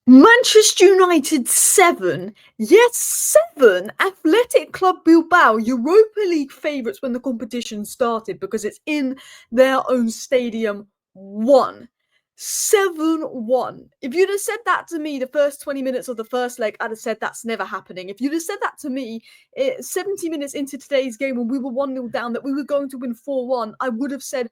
Manchester United 7. Yes, 7. Athletic Club Bilbao, Europa League favourites when the competition started because it's in their own stadium. 1. 7-1. If you'd have said that to me the first 20 minutes of the first leg, I'd have said that's never happening. If you'd have said that to me 70 minutes into today's game when we were 1-0 down, that we were going to win 4-1, I would have said,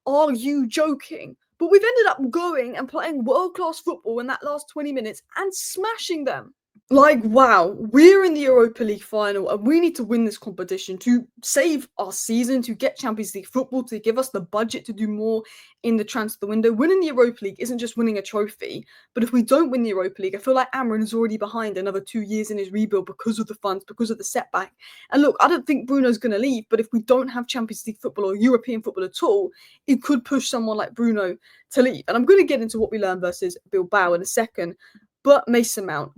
are you joking? But we've ended up going and playing world-class football in that last 20 minutes and smashing them. Like, wow, we're in the Europa League final and we need to win this competition to save our season, to get Champions League football, to give us the budget to do more in the transfer window. Winning the Europa League isn't just winning a trophy, but if we don't win the Europa League, I feel like Amorim is already behind another 2 years in his rebuild because of the funds, because of the setback. And look, I don't think Bruno's going to leave, but if we don't have Champions League football or European football at all, it could push someone like Bruno to leave. And I'm going to get into what we learned versus Bilbao in a second. But Mason Mount,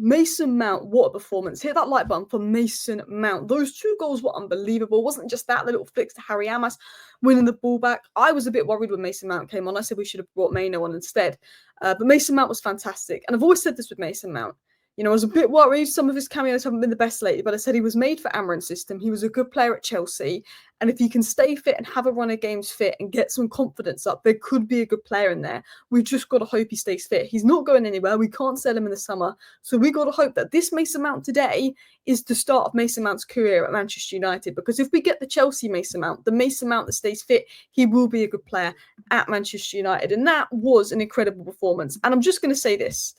what a performance. Hit that like button for Mason Mount. Those 2 goals were unbelievable. It wasn't just that, the little flicks to Harry Amas winning the ball back. I was a bit worried when Mason Mount came on. I said we should have brought Maino on instead. But Mason Mount was fantastic. And I've always said this with Mason Mount. You know, I was a bit worried. Some of his cameos haven't been the best lately, but I said he was made for Amorim's system. He was a good player at Chelsea. And if he can stay fit and have a run of games fit and get some confidence up, there could be a good player in there. We've just got to hope he stays fit. He's not going anywhere. We can't sell him in the summer. So we got to hope that this Mason Mount today is the start of Mason Mount's career at Manchester United. Because if we get the Chelsea Mason Mount, the Mason Mount that stays fit, he will be a good player at Manchester United. And that was an incredible performance. And I'm just going to say this.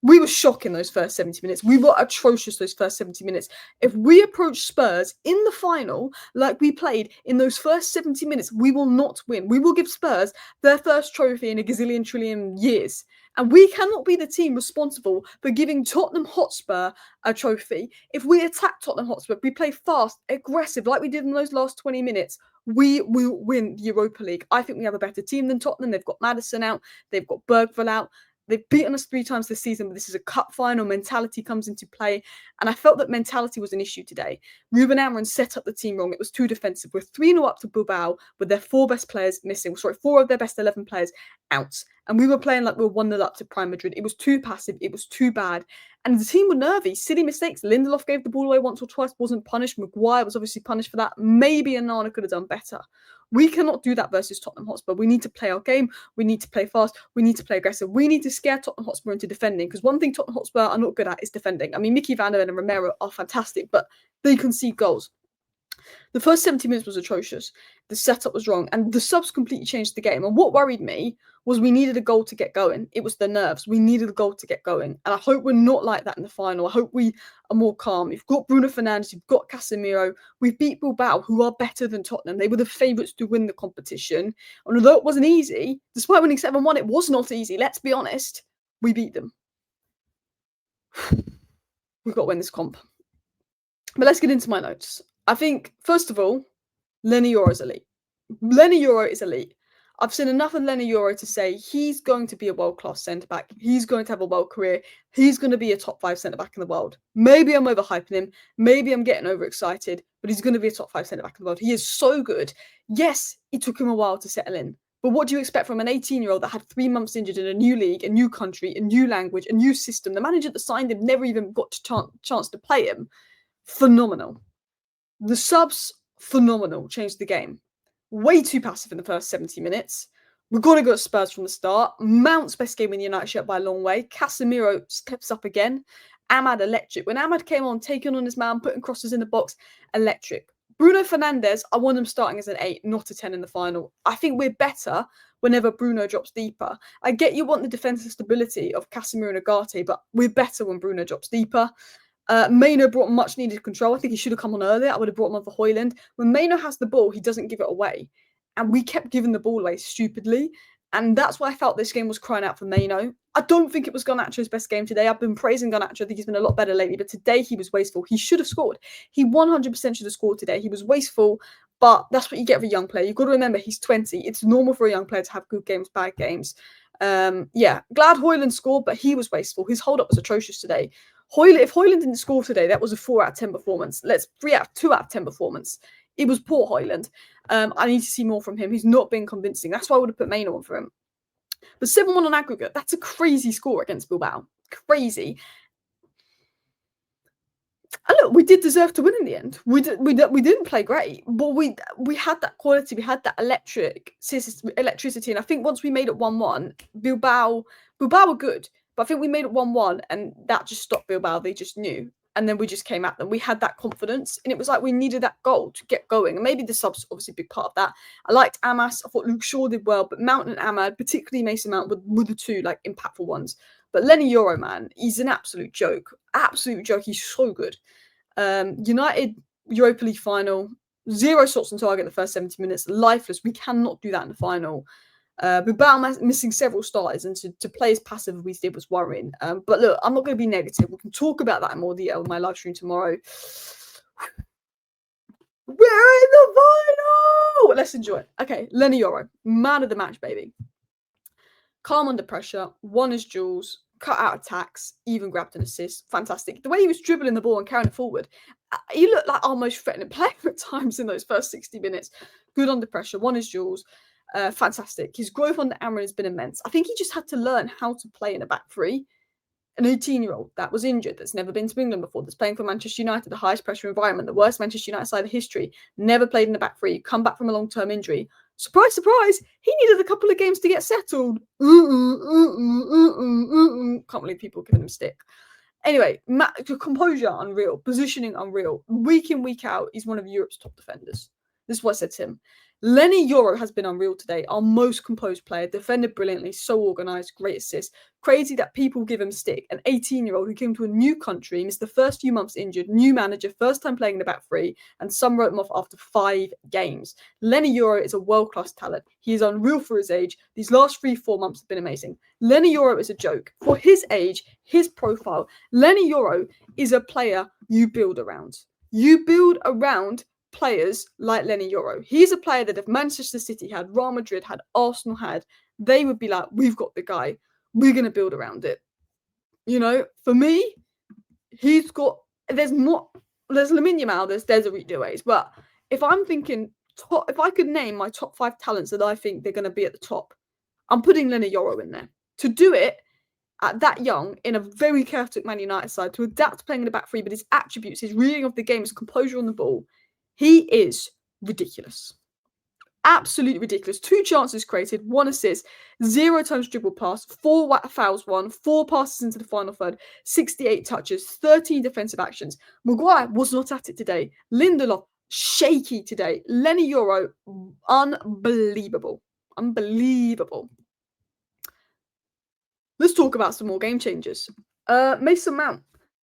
We were shocking those first 70 minutes. We were atrocious those first 70 minutes. If we approach Spurs in the final like we played in those first 70 minutes, we will not win. We will give Spurs their first trophy in a gazillion trillion years. And we cannot be the team responsible for giving Tottenham Hotspur a trophy. If we attack Tottenham Hotspur, we play fast, aggressive, like we did in those last 20 minutes, we will win the Europa League. I think we have a better team than Tottenham. They've got Maddison out. They've got Bergvall out. They've beaten us 3 times this season, but this is a cup final. Mentality comes into play. And I felt that mentality was an issue today. Ruben Amorim set up the team wrong. It was too defensive. We're 3-0 up to Bilbao with their 4 best players missing. 4 of their best 11 players out. And we were playing like we were 1-0 up to Prime Madrid. It was too passive. It was too bad. And the team were nervy. Silly mistakes. Lindelof gave the ball away once or twice, wasn't punished. Maguire was obviously punished for that. Maybe Onana could have done better. We cannot do that versus Tottenham Hotspur. We need to play our game. We need to play fast. We need to play aggressive. We need to scare Tottenham Hotspur into defending, because one thing Tottenham Hotspur are not good at is defending. I mean, Mickey Van der Ven and Romero are fantastic, but they concede goals. The first 70 minutes was atrocious. The setup was wrong, and the subs completely changed the game. And what worried me was we needed a goal to get going. It was the nerves. We needed a goal to get going. And I hope we're not like that in the final. I hope we are more calm. We've got Bruno Fernandes. We've got Casemiro. We've beat Bilbao, who are better than Tottenham. They were the favourites to win the competition. And although it wasn't easy, despite winning 7-1, it was not easy. Let's be honest. We beat them. We've got to win this comp. But let's get into my notes. I think, first of all, Leny Yoro is elite. Leny Yoro is elite. I've seen enough of Leny Yoro to say he's going to be a world-class centre-back. He's going to have a world career. He's going to be a top 5 centre-back in the world. Maybe I'm overhyping him. Maybe I'm getting overexcited. But he's going to be a top 5 centre-back in the world. He is so good. Yes, it took him a while to settle in. But what do you expect from an 18-year-old that had 3 months injured in a new league, a new country, a new language, a new system? The manager that signed him never even got a chance to play him. Phenomenal. The subs, phenomenal. Changed the game. Way too passive in the first 70 minutes. We've got to go to Spurs from the start. Mount's best game in the United shirt by a long way. Casemiro steps up again. Ahmad, electric. When Ahmad came on, taking on his man, putting crosses in the box, electric. Bruno Fernandes, I want him starting as an 8, not a 10 in the final. I think we're better whenever Bruno drops deeper. I get you want the defensive stability of Casemiro and Ugarte, but we're better when Bruno drops deeper. Maino brought much needed control. I think he should have come on earlier. I would have brought him on for Højlund. When Maino has the ball, he doesn't give it away. And we kept giving the ball away stupidly. And that's why I felt this game was crying out for Maino. I don't think it was Garnacho's best game today. I've been praising Garnacho. I think he's been a lot better lately. But today he was wasteful. He should have scored. He 100% should have scored today. He was wasteful. But that's what you get for a young player. You've got to remember he's 20. It's normal for a young player to have good games, bad games. Yeah, glad Højlund scored, but he was wasteful. His hold-up was atrocious today. If Højlund didn't score today, that was a 4 out of 10 performance. 2 out of 10 performance. It was poor Højlund. I need to see more from him. He's not been convincing. That's why I would have put Maino on for him. But 7-1 on aggregate, that's a crazy score against Bilbao. crazy. And look, we did deserve to win in the end. We didn't play great, but we had that quality, we had that electricity, and I think once we made it 1-1, Bilbao were good, but I think we made it 1-1, and that just stopped Bilbao. They just knew, and then we just came at them. We had that confidence, and it was like we needed that goal to get going, and maybe the subs obviously a big part of that. I liked Amas. I thought Luke Shaw did well, but Mount and Ahmad, particularly Mason Mount, were the two like impactful ones. But Leny Yoro, man, he's an absolute joke. Absolute joke. He's so good. United Europa League final, 0 shots on target in the first 70 minutes, lifeless. We cannot do that in the final. Bilbao missing several starters, and to play as passive as we did was worrying. But look, I'm not going to be negative. We can talk about that in more detail in my live stream tomorrow. We're in the final! Let's enjoy it. Okay, Leny Yoro, man of the match, baby. Calm under pressure, won his duels, cut out attacks, even grabbed an assist. Fantastic. The way he was dribbling the ball and carrying it forward, he looked like our most threatening player at times in those first 60 minutes. Good under pressure, won his duels. Fantastic. His growth under Amorim has been immense. I think he just had to learn how to play in a back three. An 18-year-old that was injured, that's never been to England before, that's playing for Manchester United, the highest pressure environment, the worst Manchester United side of history, never played in the back three, come back from a long-term injury. Surprise, surprise, he needed a couple of games to get settled. Can't believe people giving him stick. Anyway, composure, unreal. Positioning, unreal. Week in, week out, he's one of Europe's top defenders. This is what I said to him. Leny Yoro has been unreal today. Our most composed player, defended brilliantly, so organised, great assist. Crazy that people give him stick. An 18-year-old who came to a new country, missed the first few months injured, new manager, first time playing in the back three, and some wrote him off after 5 games. Leny Yoro is a world-class talent. He is unreal for his age. These last 3-4 months have been amazing. Leny Yoro is a joke. For his age, his profile, Leny Yoro is a player you build around. You build around players like Leny Yoro. He's a player that if Manchester City had, Real Madrid had, Arsenal had, they would be like, we've got the guy. We're going to build around it. You know, for me, he's got, there's Lamine Yamal, there's Desiree Doué, but if I'm thinking, if I could name my top 5 talents that I think they're going to be at the top, I'm putting Leny Yoro in there. To do it at that young, in a very chaotic Man United side, to adapt to playing in the back three, but his attributes, his reading of the game, his composure on the ball, he is ridiculous. Absolutely ridiculous. 2 chances created, 1 assist, 0 times dribble pass, 4 fouls won, 4 passes into the final third, 68 touches, 13 defensive actions. Maguire was not at it today. Lindelof, shaky today. Leny Yoro, unbelievable. Unbelievable. Let's talk about some more game changers. Mason Mount.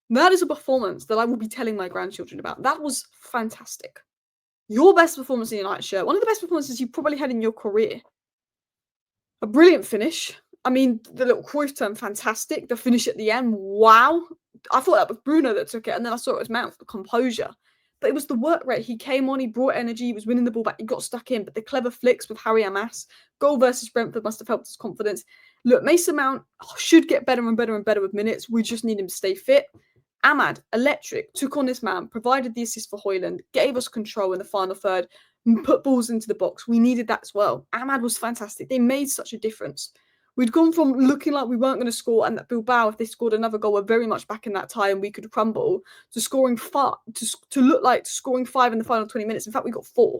That is a performance that I will be telling my grandchildren about. That was fantastic. Your best performance in a United shirt. One of the best performances you probably had in your career. A brilliant finish. I mean, the little Cruyff turn, fantastic. The finish at the end, wow. I thought that was Bruno that took it, and then I saw it was Mount, the composure. But it was the work rate. He came on, he brought energy, he was winning the ball back, he got stuck in. But the clever flicks with Harry Amas, goal versus Brentford must have helped his confidence. Look, Mason Mount should get better and better and better with minutes. We just need him to stay fit. Ahmad, electric, took on his man, provided the assist for Højlund, gave us control in the final third, put balls into the box. We needed that as well. Ahmad was fantastic. They made such a difference. We'd gone from looking like we weren't going to score, and that Bilbao, if they scored another goal, were very much back in that tie and we could crumble, to scoring 5, to look like scoring 5 in the final 20 minutes. In fact, we got 4.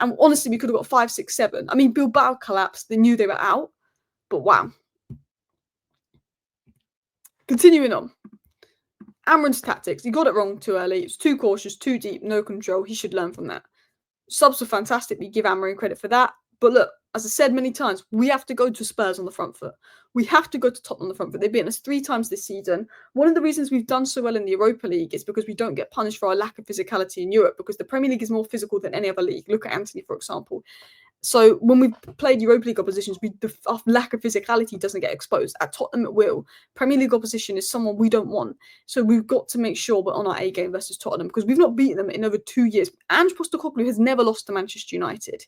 And honestly, we could have got 5, 6, 7. I mean, Bilbao collapsed. They knew they were out. But wow. Continuing on. Amorim's tactics. He got it wrong too early. It's too cautious, too deep, no control. He should learn from that. Subs were fantastic. We give Amorim credit for that. But look, as I said many times, we have to go to Spurs on the front foot. We have to go to Tottenham on the front foot. They've beaten us 3 times this season. One of the reasons we've done so well in the Europa League is because we don't get punished for our lack of physicality in Europe, because the Premier League is more physical than any other league. Look at Anthony, for example. So when we played Europa League oppositions, our lack of physicality doesn't get exposed. At Tottenham, it will. Premier League opposition is someone we don't want. So we've got to make sure we're on our A game versus Tottenham, because we've not beaten them in over 2 years. Ange Postecoglou has never lost to Manchester United.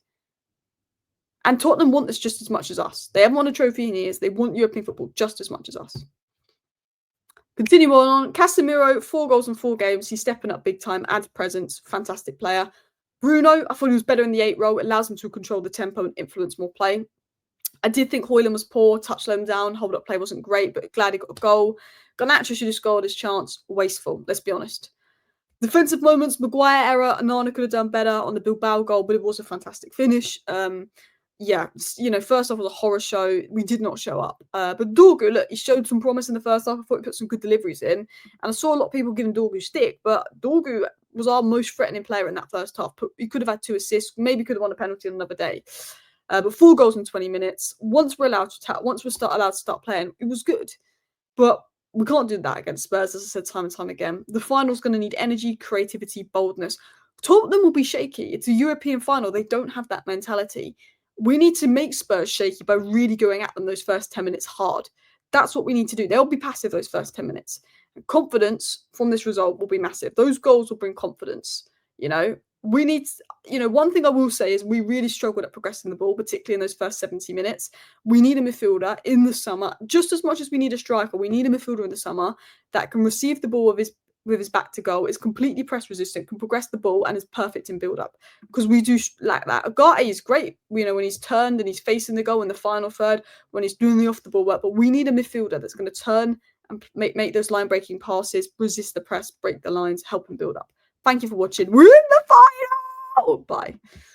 And Tottenham want this just as much as us. They haven't won a trophy in years. They want European football just as much as us. Continue on. Casemiro, 4 goals in 4 games. He's stepping up big time, adds presence. Fantastic player. Bruno, I thought he was better in the 8 role. It allows him to control the tempo and influence more play. I did think Hoyland was poor, touched them down, hold-up play wasn't great, but glad he got a goal. Garnacho should have scored his chance. Wasteful, let's be honest. Defensive moments, Maguire error, Anana could have done better on the Bilbao goal, but it was a fantastic finish. Yeah, first off, it was a horror show. We did not show up. But Dorgu, look, he showed some promise in the first half. I thought he put some good deliveries in. And I saw a lot of people giving Dorgu stick, but Dorgu was our most threatening player in that first half. He could have had 2 assists, maybe could have won a penalty on another day. But 4 goals in 20 minutes. Once we're allowed to start playing, it was good. But we can't do that against Spurs, as I said time and time again. The final's going to need energy, creativity, boldness. Tottenham will be shaky. It's a European final. They don't have that mentality. We need to make Spurs shaky by really going at them those first 10 minutes hard. That's what we need to do. They'll be passive those first 10 minutes. And confidence from this result will be massive. Those goals will bring confidence. We need, one thing I will say is we really struggled at progressing the ball, particularly in those first 70 minutes. We need a midfielder in the summer, just as much as we need a striker. We need a midfielder in the summer that can receive the ball with his back to goal, is completely press resistant, can progress the ball, and is perfect in build up. Because we do lack that. Agate is great, when he's turned and he's facing the goal in the final third, when he's doing the off the ball work. But we need a midfielder that's going to turn and make those line breaking passes, resist the press, break the lines, help him build up. Thank you for watching. We're in the final. Bye.